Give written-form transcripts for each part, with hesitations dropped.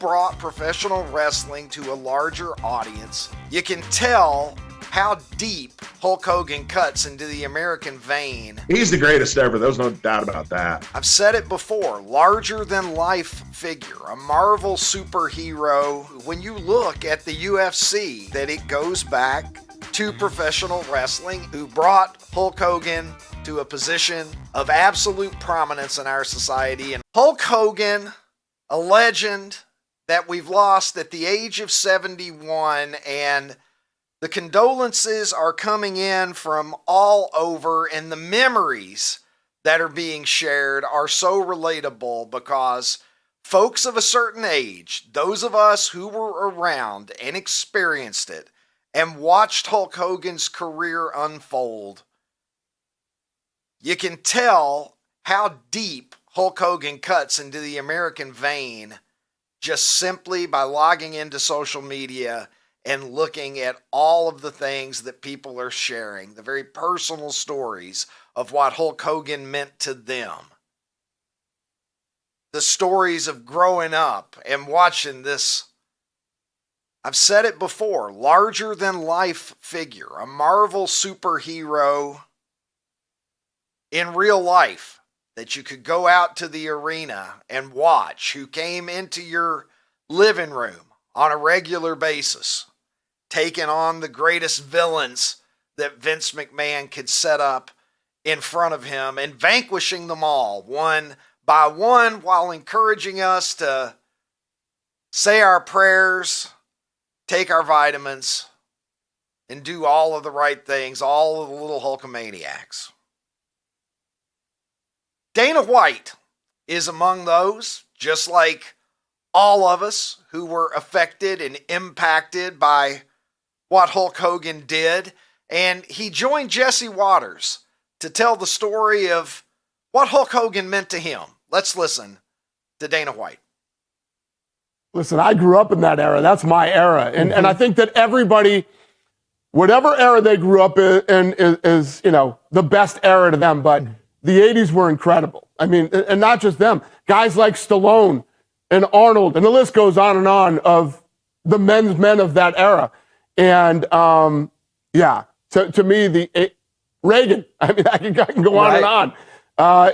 brought professional wrestling to a larger audience, you can tell how deep Hulk Hogan cuts into the American vein. He's the greatest ever. There's no doubt about that. I've said it before, larger than life figure, a Marvel superhero. When you look at the UFC, that it goes back to professional wrestling, who brought Hulk Hogan to a position of absolute prominence in our society. And Hulk Hogan, a legend that we've lost at the age of 71, and the condolences are coming in from all over, and the memories that are being shared are so relatable because folks of a certain age, those of us who were around and experienced it and watched Hulk Hogan's career unfold, you can tell how deep Hulk Hogan cuts into the American vein just simply by logging into social media and looking at all of the things that people are sharing, the very personal stories of what Hulk Hogan meant to them. The stories of growing up and watching this, I've said it before, larger than life figure, a Marvel superhero in real life that you could go out to the arena and watch, who came into your living room on a regular basis, taking on the greatest villains that Vince McMahon could set up in front of him and vanquishing them all one by one while encouraging us to say our prayers, take our vitamins, and do all of the right things, all of the little Hulkamaniacs. Dana White is among those, just like all of us who were affected and impacted by what Hulk Hogan did. And he joined Jesse Waters to tell the story of what Hulk Hogan meant to him. Let's listen to Dana White. Listen, I grew up in that era. That's my era. And I think that everybody, whatever era they grew up in is, you know, the best era to them. But the 80s were incredible. I mean, and not just them. Guys like Stallone and Arnold, and the list goes on of the men of that era. And, yeah, to me, Reagan, I mean, I can go on and on.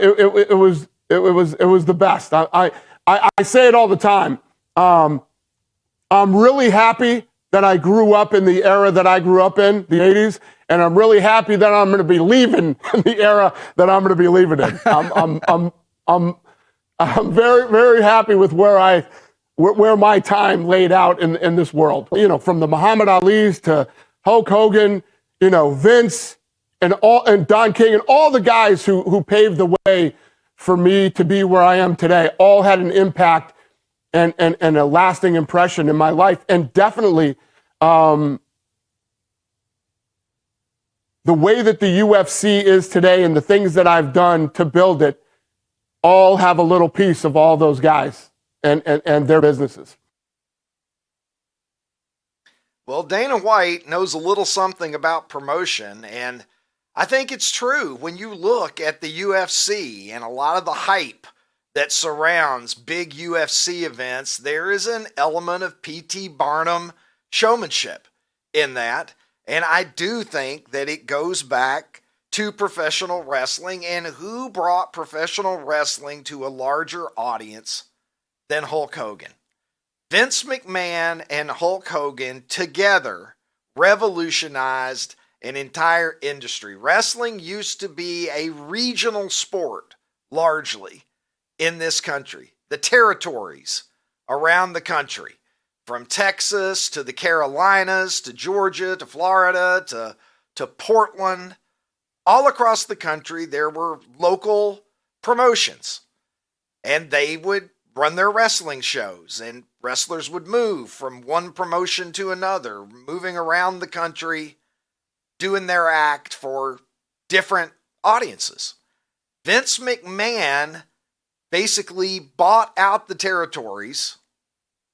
It was the best. I say it all the time. I'm really happy that I grew up in the era that I grew up in, the 80s, and I'm really happy that I'm going to be leaving in the era that I'm going to be leaving in. I'm very, very happy with where my time laid out in this world. You know, from the Muhammad Ali's to Hulk Hogan, you know, Vince and Don King and all the guys who paved the way for me to be where I am today, all had an impact and a lasting impression in my life. And definitely, the way that the UFC is today and the things that I've done to build it all have a little piece of all those guys and their businesses. Well, Dana White knows a little something about promotion, and I think it's true when you look at the UFC and a lot of the hype that surrounds big UFC events. There is an element of P.T. Barnum showmanship in that, and I do think that it goes back to professional wrestling and who brought professional wrestling to a larger audience than Hulk Hogan. Vince McMahon and Hulk Hogan together revolutionized an entire industry. Wrestling used to be a regional sport, largely, in this country. The territories around the country, from Texas to the Carolinas to Georgia to Florida to Portland, all across the country, there were local promotions, and they would run their wrestling shows, and wrestlers would move from one promotion to another, moving around the country, doing their act for different audiences. Vince McMahon basically bought out the territories,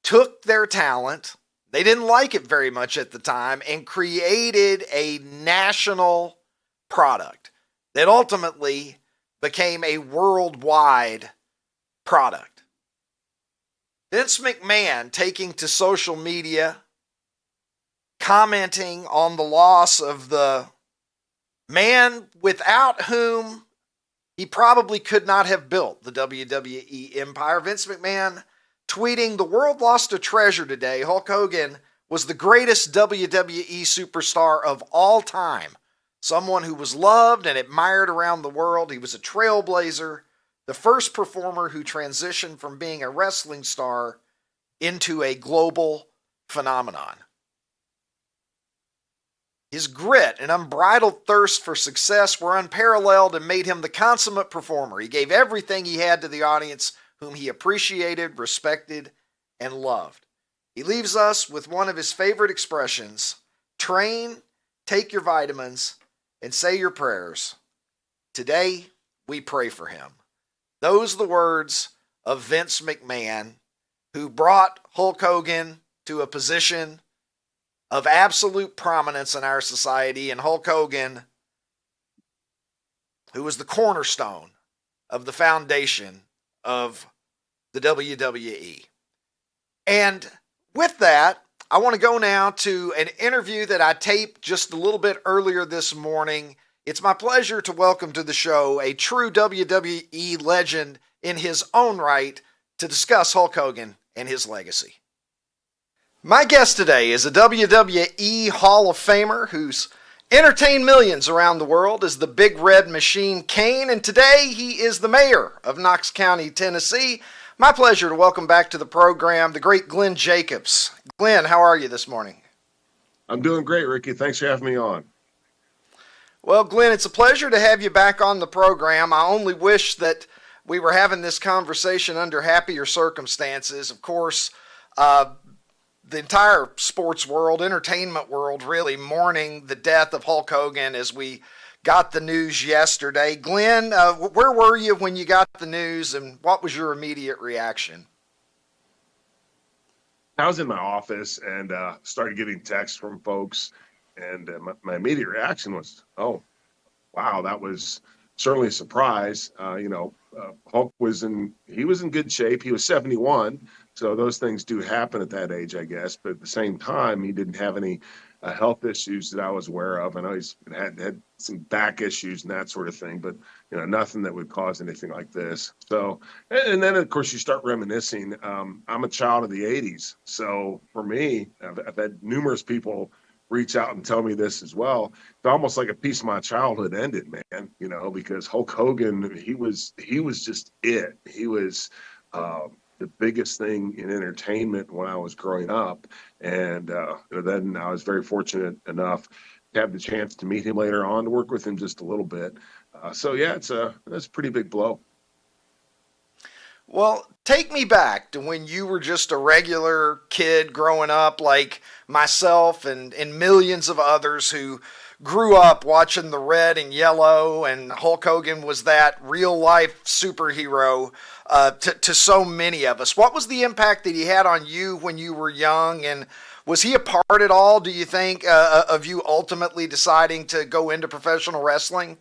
took their talent, they didn't like it very much at the time, and created a national product that ultimately became a worldwide product. Vince McMahon taking to social media, commenting on the loss of the man without whom he probably could not have built the WWE empire. Vince McMahon tweeting, "The world lost a treasure today. Hulk Hogan was the greatest WWE superstar of all time. Someone who was loved and admired around the world. He was a trailblazer, the first performer who transitioned from being a wrestling star into a global phenomenon. His grit and unbridled thirst for success were unparalleled and made him the consummate performer. He gave everything he had to the audience, whom he appreciated, respected, and loved." He leaves us with one of his favorite expressions: train, take your vitamins, and say your prayers. Today, we pray for him. Those are the words of Vince McMahon, who brought Hulk Hogan to a position of absolute prominence in our society, and Hulk Hogan, who was the cornerstone of the foundation of the WWE. And with that, I want to go now to an interview that I taped just a little bit earlier this morning. It's my pleasure to welcome to the show a true WWE legend in his own right to discuss Hulk Hogan and his legacy. My guest today is a WWE Hall of Famer who's entertained millions around the world as the Big Red Machine, Kane, and today he is the mayor of Knox County, Tennessee. My pleasure to welcome back to the program the great Glenn Jacobs. Glenn, how are you this morning? I'm doing great, Ricky. Thanks for having me on. Well, Glenn, it's a pleasure to have you back on the program. I only wish that we were having this conversation under happier circumstances. Of course, the entire sports world, entertainment world, really mourning the death of Hulk Hogan as we got the news yesterday. Glenn, where were you when you got the news, and what was your immediate reaction? I was in my office and started getting texts from folks, and my immediate reaction was, "Oh, wow, that was certainly a surprise." Hulk was in good shape. He was 71, so those things do happen at that age, I guess. But at the same time, he didn't have any health issues that I was aware of. I know he's had some back issues and that sort of thing, but nothing that would cause anything like this. So, and then of course you start reminiscing. I'm a child of the '80s, so for me, I've had numerous people reach out and tell me this as well. It's almost like a piece of my childhood ended, man. Because Hulk Hogan, he was just it. He was the biggest thing in entertainment when I was growing up. And then I was very fortunate enough to have the chance to meet him later on, to work with him just a little bit. That's a pretty big blow. Well, take me back to when you were just a regular kid growing up like myself and millions of others who grew up watching the red and yellow, and Hulk Hogan was that real life superhero to so many of us. What was the impact that he had on you when you were young, and was he a part at all, do you think, of you ultimately deciding to go into professional wrestling?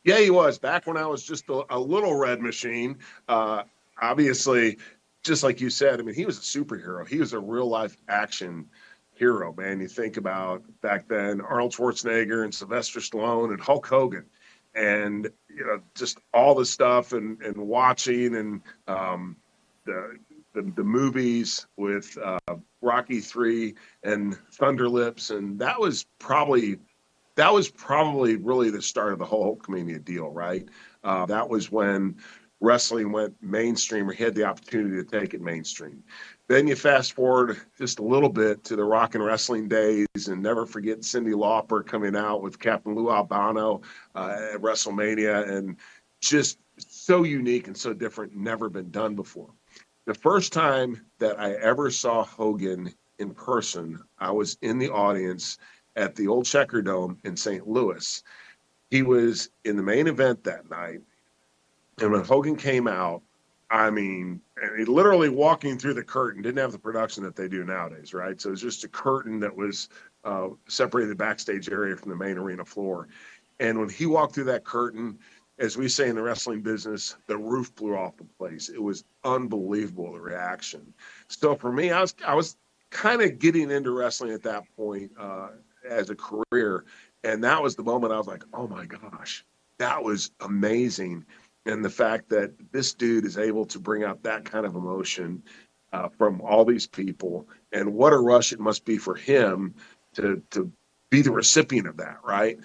Yeah, he was. Back when I was just a little red machine, obviously, just like you said, I mean, he was a superhero. He was a real life action hero, man. You think about back then, Arnold Schwarzenegger and Sylvester Stallone and Hulk Hogan, and just all the stuff and watching and the movies with Rocky III and Thunder Lips, and that was probably really the start of the whole Hulkamania deal, right? That was when wrestling went mainstream, or he had the opportunity to take it mainstream. Then you fast forward just a little bit to the rock and wrestling days, and never forget Cyndi Lauper coming out with Captain Lou Albano at WrestleMania, and just so unique and so different, never been done before. The first time that I ever saw Hogan in person, I was in the audience at the old Checker Dome in St. Louis. He was in the main event that night. And when Hogan came out, I mean, he literally walking through the curtain, didn't have the production that they do nowadays, right? So it was just a curtain that was separated the backstage area from the main arena floor. And when he walked through that curtain, as we say in the wrestling business, the roof blew off the place. It was unbelievable, the reaction. So for me, I was kind of getting into wrestling at that point as a career, and that was the moment I was like, oh my gosh, that was amazing. And the fact that this dude is able to bring out that kind of emotion from all these people, and what a rush it must be for him to be the recipient of that, right?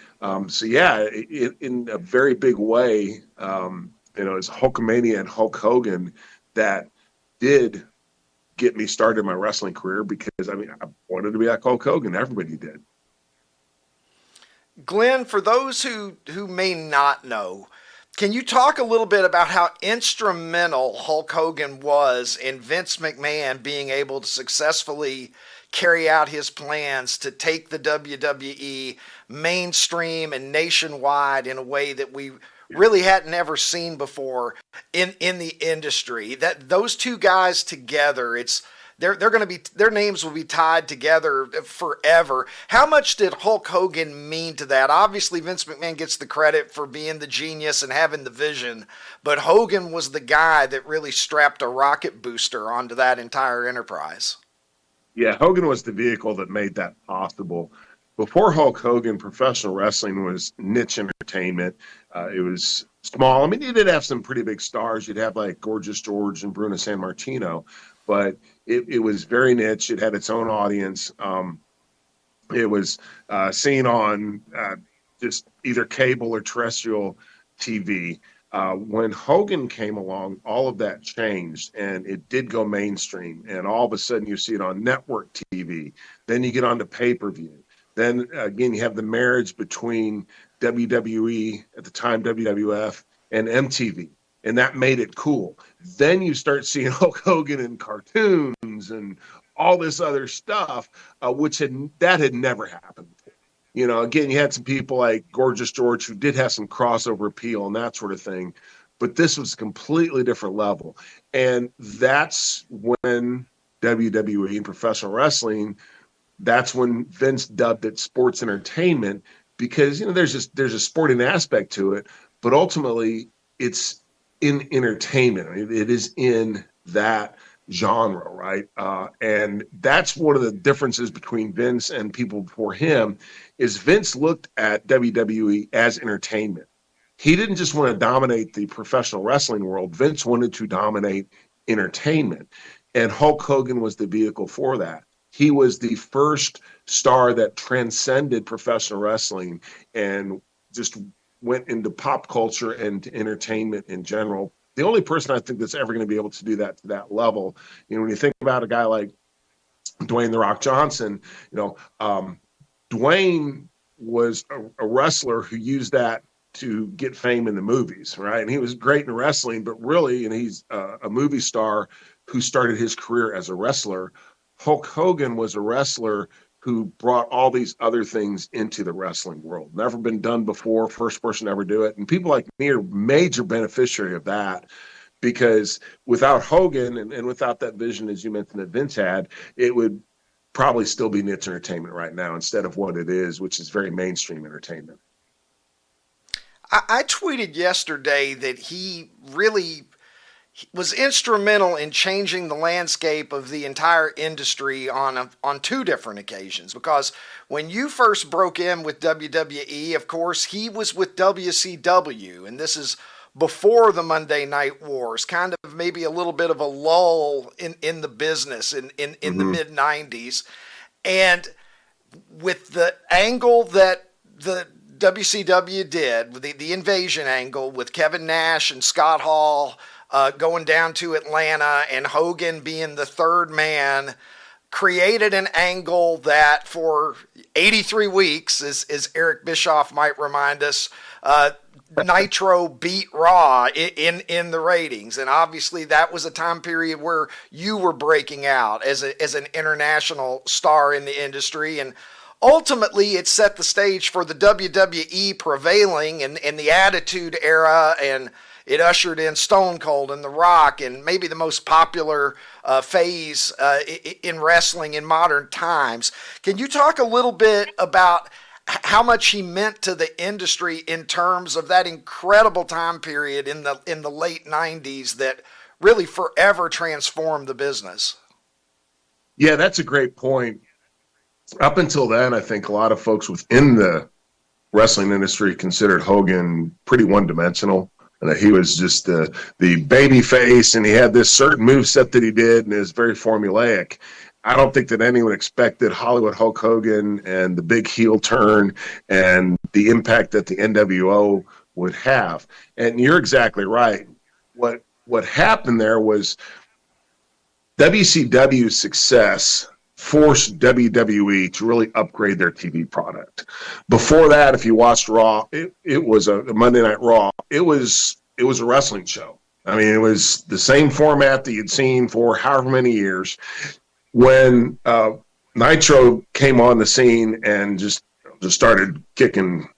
So yeah, in a very big way, it's Hulkamania and Hulk Hogan that did get me started in my wrestling career, because I wanted to be like Hulk Hogan. Everybody did. Glenn, for those who may not know, can you talk a little bit about how instrumental Hulk Hogan was in Vince McMahon being able to successfully carry out his plans to take the WWE mainstream and nationwide in a way that we really hadn't ever seen before in the industry? That those two guys together, they're going to be, their names will be tied together forever. How much did Hulk Hogan mean to that? Obviously, Vince McMahon gets the credit for being the genius and having the vision, but Hogan was the guy that really strapped a rocket booster onto that entire enterprise. Yeah, Hogan was the vehicle that made that possible. Before Hulk Hogan, professional wrestling was niche entertainment. It was small. I mean, you did have some pretty big stars. You'd have like Gorgeous George and Bruno Sammartino, but it was very niche. It had its own audience. It was seen on just either cable or terrestrial TV. When Hogan came along, all of that changed, and it did go mainstream. And all of a sudden, you see it on network TV. Then you get on to pay-per-view. Then again, you have the marriage between WWE at the time, WWF, and MTV, and that made it cool. Then you start seeing Hulk Hogan in cartoons and all this other stuff, which had never happened before. You know, again, you had some people like Gorgeous George who did have some crossover appeal and that sort of thing, but this was a completely different level. And that's when WWE and professional wrestling, that's when Vince dubbed it sports entertainment, because, you know, there's a sporting aspect to it, but ultimately it's in entertainment. I mean, it is in that genre, right? And that's one of the differences between Vince and people before him, is Vince looked at WWE as entertainment. He didn't just want to dominate the professional wrestling world. Vince wanted to dominate entertainment, and Hulk Hogan was the vehicle for that. He was the first star that transcended professional wrestling and just went into pop culture and entertainment in general. The only person I think that's ever going to be able to do that to that level, you know, when you think about a guy like Dwayne "The Rock" Johnson, you know, Dwayne was a wrestler who used that to get fame in the movies, right? And he was great in wrestling, but really, and he's a movie star who started his career as a wrestler. Hulk Hogan was a wrestler who brought all these other things into the wrestling world. Never been done before, first person to ever do it. And people like me are major beneficiary of that, because without Hogan and without that vision, as you mentioned, that Vince had, it would probably still be niche entertainment right now instead of what it is, which is very mainstream entertainment. I tweeted yesterday that he really was instrumental in changing the landscape of the entire industry on two different occasions. Because when you first broke in with WWE, of course, he was with WCW, and this is before the Monday Night Wars, kind of maybe a little bit of a lull in the business in the mid-90s. And with the angle that the WCW did, the invasion angle with Kevin Nash and Scott Hall going down to Atlanta, and Hogan being the third man, created an angle that for 83 weeks, as Eric Bischoff might remind us, Nitro beat Raw in the ratings. And obviously that was a time period where you were breaking out as an international star in the industry. And ultimately it set the stage for the WWE prevailing and the Attitude Era, and it ushered in Stone Cold and The Rock, and maybe the most popular phase in wrestling in modern times. Can you talk a little bit about how much he meant to the industry in terms of that incredible time period in the late 90s that really forever transformed the business. Yeah, that's a great point. Up until then, I think a lot of folks within the wrestling industry considered Hogan pretty one-dimensional, and that he was just the baby face, and he had this certain moveset that he did, and it was very formulaic. I don't think that anyone expected Hollywood Hulk Hogan and the big heel turn and the impact that the NWO would have. And you're exactly right. What happened there was WCW's success forced WWE to really upgrade their TV product. Before that, if you watched Raw, it was a Monday Night Raw. It was a wrestling show. I mean, it was the same format that you'd seen for however many years. When Nitro came on the scene and just started kicking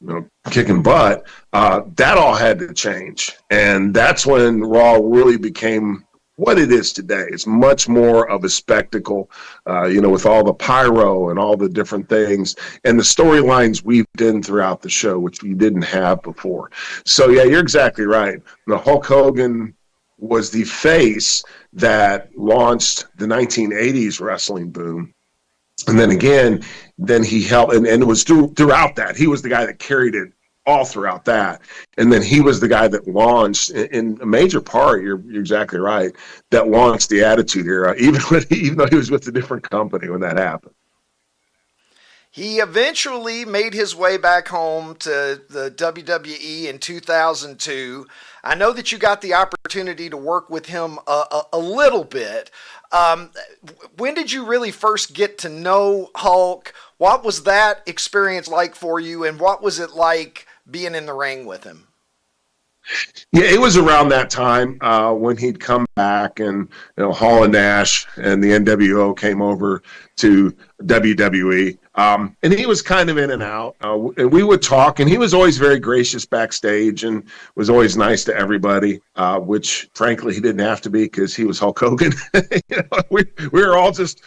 butt, that all had to change, and that's when Raw really became what it is today. It's much more of a spectacle, with all the pyro and all the different things and the storylines weaved in throughout the show, which we didn't have before. So yeah, you're exactly right. The Hulk Hogan was the face that launched the 1980s wrestling boom. And then again, he helped, and it was throughout that. He was the guy that carried it all throughout that. And then he was the guy that launched, in a major part, you're exactly right, that launched the Attitude Era, even though he was with a different company when that happened. He eventually made his way back home to the WWE in 2002. I know that you got the opportunity to work with him a little bit. When did you really first get to know Hulk? What was that experience like for you, and what was it like being in the ring with him? Yeah, it was around that time when he'd come back, and Hall and Nash and the NWO came over to WWE, and he was kind of in and out. And we would talk, and he was always very gracious backstage, and was always nice to everybody. Which, frankly, he didn't have to be because he was Hulk Hogan. We were all just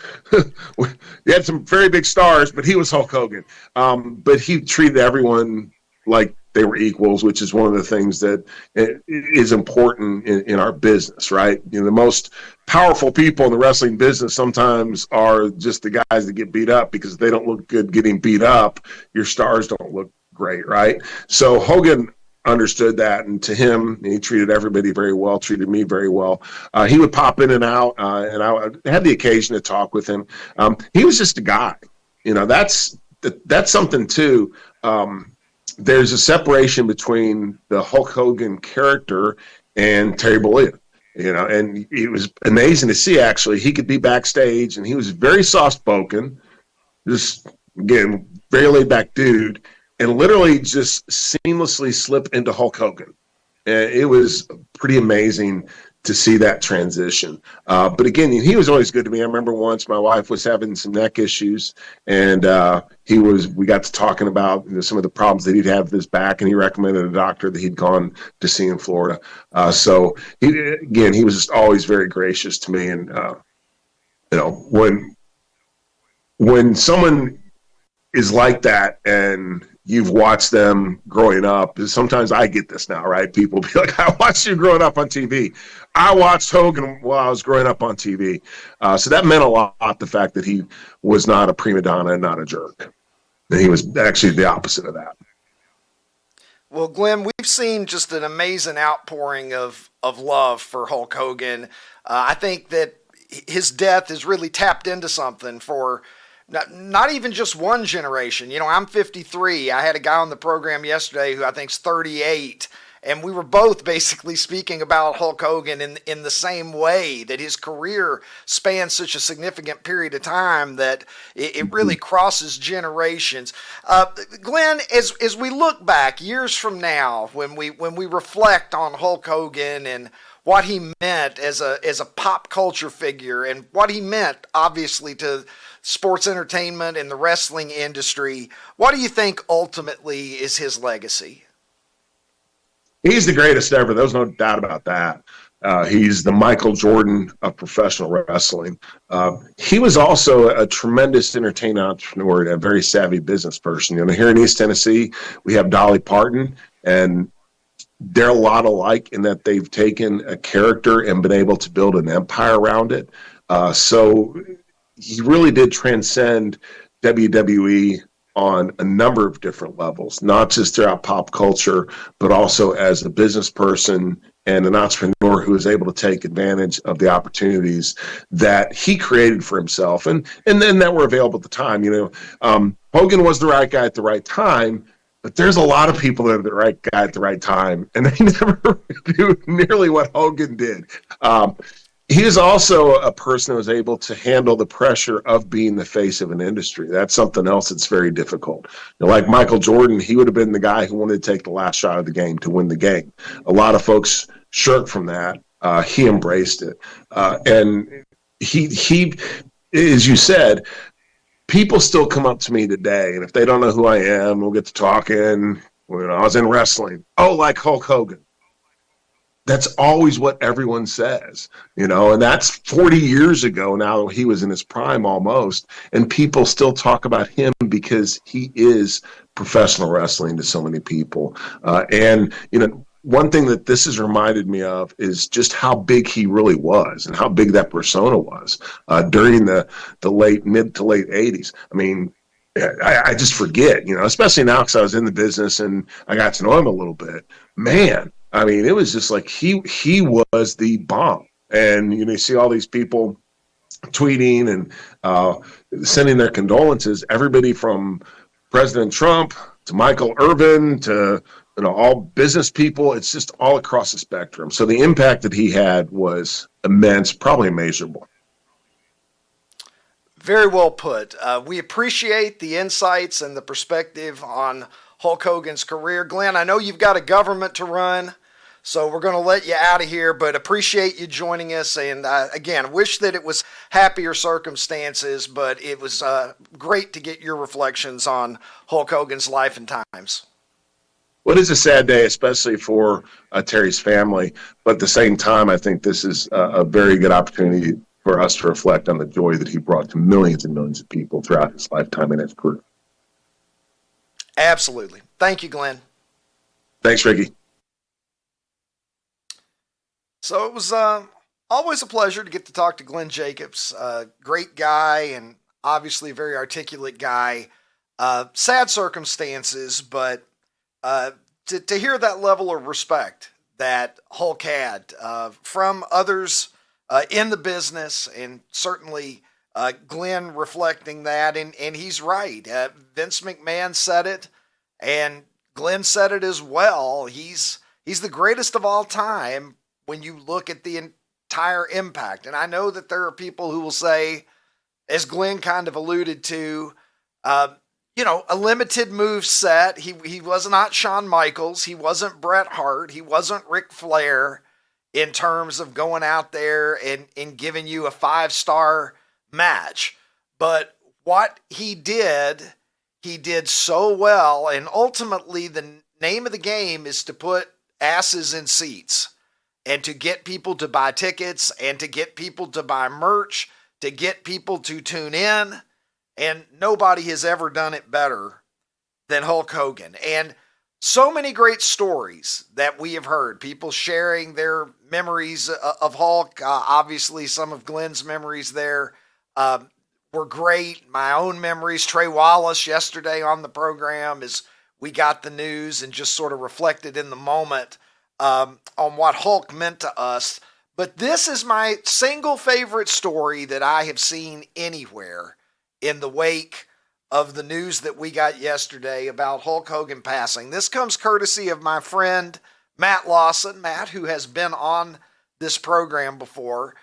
we had some very big stars, but he was Hulk Hogan. But he treated everyone like they were equals, which is one of the things that is important in our business, right? The most powerful people in the wrestling business sometimes are just the guys that get beat up, because if they don't look good getting beat up, your stars don't look great, right? So Hogan understood that, and to him, he treated everybody very well, treated me very well. He would pop in and out, and I had the occasion to talk with him. He was just a guy. That's something too. There's a separation between the Hulk Hogan character and Terry Bollea, and it was amazing to see, actually. He could be backstage, and he was very soft-spoken, just, again, very laid-back dude, and literally just seamlessly slip into Hulk Hogan. And it was pretty amazing to see that transition. But again, he was always good to me. I remember once my wife was having some neck issues, and we got to talking about some of the problems that he'd have with his back, and he recommended a doctor that he'd gone to see in Florida. So he was just always very gracious to me. And when someone is like that, and you've watched them growing up, sometimes I get this now, right? People be like, I watched you growing up on TV. I watched Hogan while I was growing up on TV. So that meant a lot, the fact that he was not a prima donna and not a jerk. And he was actually the opposite of that. Well, Glenn, we've seen just an amazing outpouring of love for Hulk Hogan. I think that his death has really tapped into something for not even just one generation. I'm 53. I had a guy on the program yesterday who I think's 38, and we were both basically speaking about Hulk Hogan in the same way, that his career spans such a significant period of time that it really crosses generations. Glenn, as we look back years from now, when we reflect on Hulk Hogan and what he meant as a pop culture figure, and what he meant, obviously, to sports entertainment and the wrestling industry, what do you think ultimately is his legacy? He's the greatest ever. There's no doubt about that. He's the Michael Jordan of professional wrestling. He was also a tremendous entertainer, entrepreneur, a very savvy business person. Here in East Tennessee, we have Dolly Parton, and they're a lot alike in that they've taken a character and been able to build an empire around it. So he really did transcend WWE on a number of different levels, not just throughout pop culture, but also as a business person and an entrepreneur who was able to take advantage of the opportunities that he created for himself and then that were available at the time. Hogan was the right guy at the right time, but there's a lot of people that are the right guy at the right time, and they never do nearly what Hogan did. He is also a person who was able to handle the pressure of being the face of an industry. That's something else that's very difficult. Like Michael Jordan, he would have been the guy who wanted to take the last shot of the game to win the game. A lot of folks shirk from that. He embraced it. And he, as you said, people still come up to me today, and if they don't know who I am, we'll get to talking. I was in wrestling. Oh, like Hulk Hogan. That's always what everyone says, and that's 40 years ago now. He was in his prime almost, and people still talk about him because he is professional wrestling to so many people. One thing that this has reminded me of is just how big he really was and how big that persona was during the mid to late 80s. I mean, I just forget, especially now because I was in the business and I got to know him a little bit. Man, I mean, it was just like he was the bomb. And, you see all these people tweeting and sending their condolences, everybody from President Trump to Michael Irvin to, all business people. It's just all across the spectrum. So the impact that he had was immense, probably immeasurable. Very well put. We appreciate the insights and the perspective on Hulk Hogan's career. Glenn, I know you've got a government to run, so we're going to let you out of here, but appreciate you joining us. And again, wish that it was happier circumstances, but it was great to get your reflections on Hulk Hogan's life and times. Well, it is a sad day, especially for Terry's family. But at the same time, I think this is a very good opportunity for us to reflect on the joy that he brought to millions and millions of people throughout his lifetime and his career. Absolutely. Thank you, Glenn. Thanks, Ricky. So it was always a pleasure to get to talk to Glenn Jacobs. Great guy and obviously a very articulate guy. Sad circumstances, but to hear that level of respect that Hulk had from others in the business, and certainly Glenn reflecting that, and he's right. Vince McMahon said it, and Glenn said it as well. He's the greatest of all time when you look at the entire impact. And I know that there are people who will say, as Glenn kind of alluded to, a limited move set. He was not Shawn Michaels. He wasn't Bret Hart. He wasn't Ric Flair in terms of going out there and giving you a 5-star match. But what he did so well. And ultimately, the name of the game is to put asses in seats and to get people to buy tickets and to get people to buy merch, to get people to tune in. And nobody has ever done it better than Hulk Hogan. And so many great stories that we have heard, people sharing their memories of Hulk. Obviously, some of Glenn's memories there were great. My own memories, Trey Wallace yesterday on the program, as we got the news and just sort of reflected in the moment on what Hulk meant to us. But this is my single favorite story that I have seen anywhere in the wake of the news that we got yesterday about Hulk Hogan passing. This comes courtesy of my friend Matt Lawson. Matt, who has been on this program before,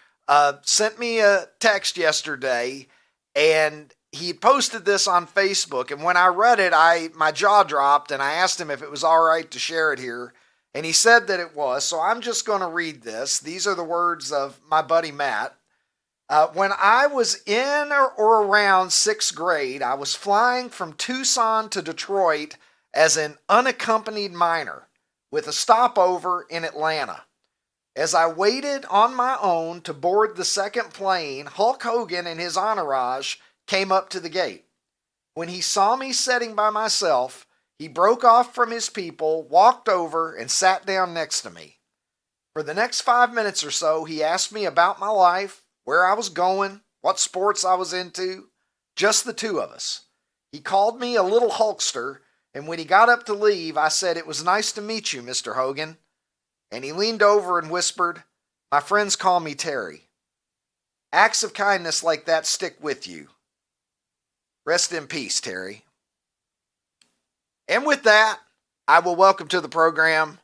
sent me a text yesterday, and he posted this on Facebook. And when I read it, my jaw dropped, and I asked him if it was all right to share it here. And he said that it was. So I'm just going to read this. These are the words of my buddy Matt. When I was in or around 6th grade, I was flying from Tucson to Detroit as an unaccompanied minor with a stopover in Atlanta. As I waited on my own to board the second plane, Hulk Hogan and his entourage came up to the gate. When he saw me sitting by myself, he broke off from his people, walked over, and sat down next to me. For the next 5 minutes or so, he asked me about my life, where I was going, what sports I was into, just the two of us. He called me a little Hulkster, and when he got up to leave, I said, "It was nice to meet you, Mr. Hogan." And he leaned over and whispered, "My friends call me Terry." Acts of kindness like that stick with you. Rest in peace, Terry. And with that, I will welcome to the program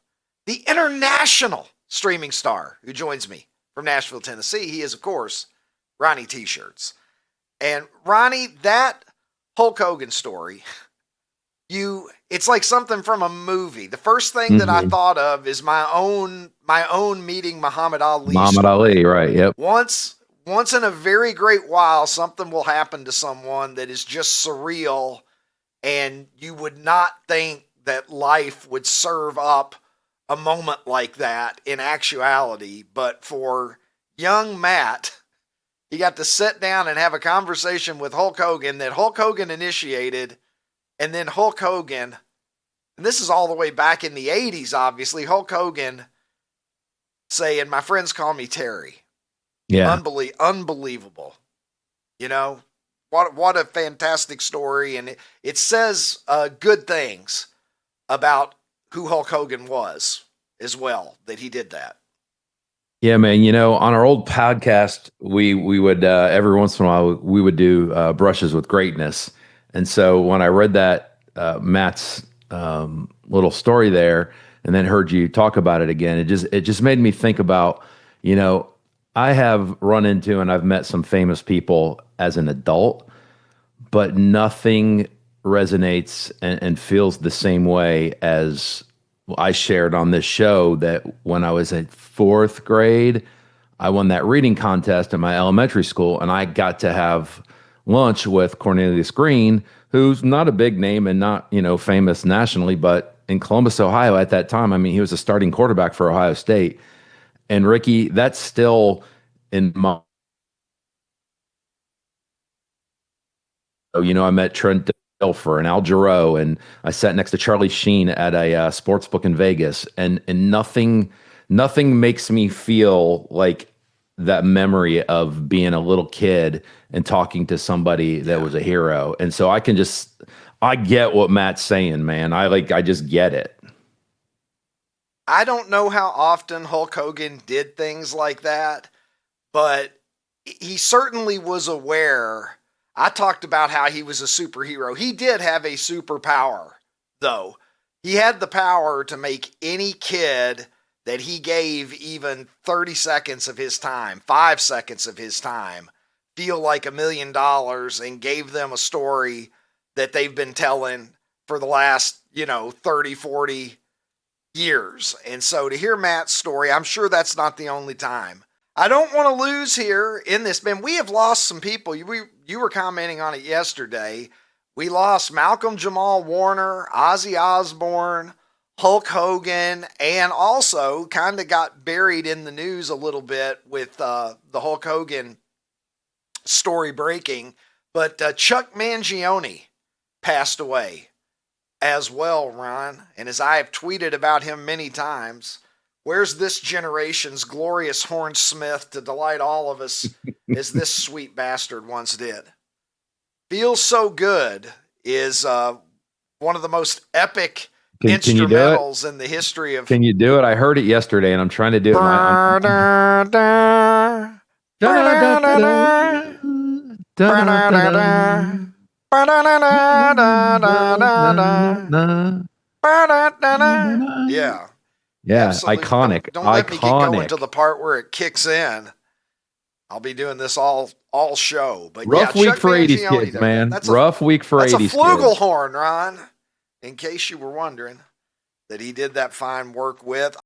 the international streaming star who joins me from Nashville, Tennessee. He is, of course, Ronnie T-Shirts. And Ronnie, that Hulk Hogan story, it's like something from a movie. The first thing that I thought of is my own meeting Muhammad Ali. Muhammad Ali, right? Yep. Once in a very great while, something will happen to someone that is just surreal, and you would not think that life would serve up a moment like that in actuality. But for young Matt, he got to sit down and have a conversation with Hulk Hogan that Hulk Hogan initiated, and then Hulk Hogan, and this is all the way back in the 80s, obviously, Hulk Hogan saying, "My friends call me Terry." Yeah. Unbelievable. You know, what a fantastic story. And it says good things about who Hulk Hogan was as well, that he did that. Yeah, man. You know, on our old podcast, we would every once in a while we would do brushes with greatness. And so when I read that Matt's little story there, and then heard you talk about it again, it just made me think about, you know, I have run into and I've met some famous people as an adult, but nothing resonates and feels the same way as I shared on this show, that when I was in 4th grade, I won that reading contest in my elementary school, and I got to have lunch with Cornelius Green, who's not a big name and not, you know, famous nationally, but in Columbus, Ohio at that time, I mean, he was a starting quarterback for Ohio State. And Ricky, that's still in my, you know, I met Trent Dilfer and Al Jarreau, and I sat next to Charlie Sheen at a sports book in Vegas, and nothing makes me feel like that memory of being a little kid and talking to somebody that was a hero. And so I get what Matt's saying, man. I just get it. I don't know how often Hulk Hogan did things like that, but he certainly was aware. I talked about how he was a superhero. He did have a superpower, though. He had the power to make any kid that he gave even 30 seconds of his time, 5 seconds of his time, feel like $1 million, and gave them a story that they've been telling for the last, 30, 40 years. And so to hear Matt's story, I'm sure that's not the only time. I don't want to lose here in this, man. We have lost some people. You were commenting on it yesterday. We lost Malcolm Jamal Warner, Ozzy Osbourne, Hulk Hogan, and also kind of got buried in the news a little bit with the Hulk Hogan story breaking. But Chuck Mangione passed away as well, Ron. And as I have tweeted about him many times, where's this generation's glorious hornsmith to delight all of us as this sweet bastard once did? Feels So Good is one of the most epic instrumentals in the history of... Can you do it? I heard it yesterday, and I'm trying to do it. Yeah. Yeah, Absolutely. iconic. Don't let me get going to the part where it kicks in. I'll be doing this all show. But rough week for 80s kids, man. Rough week for 80s kids. That's a flugelhorn, Ron. In case you were wondering that he did that fine work with.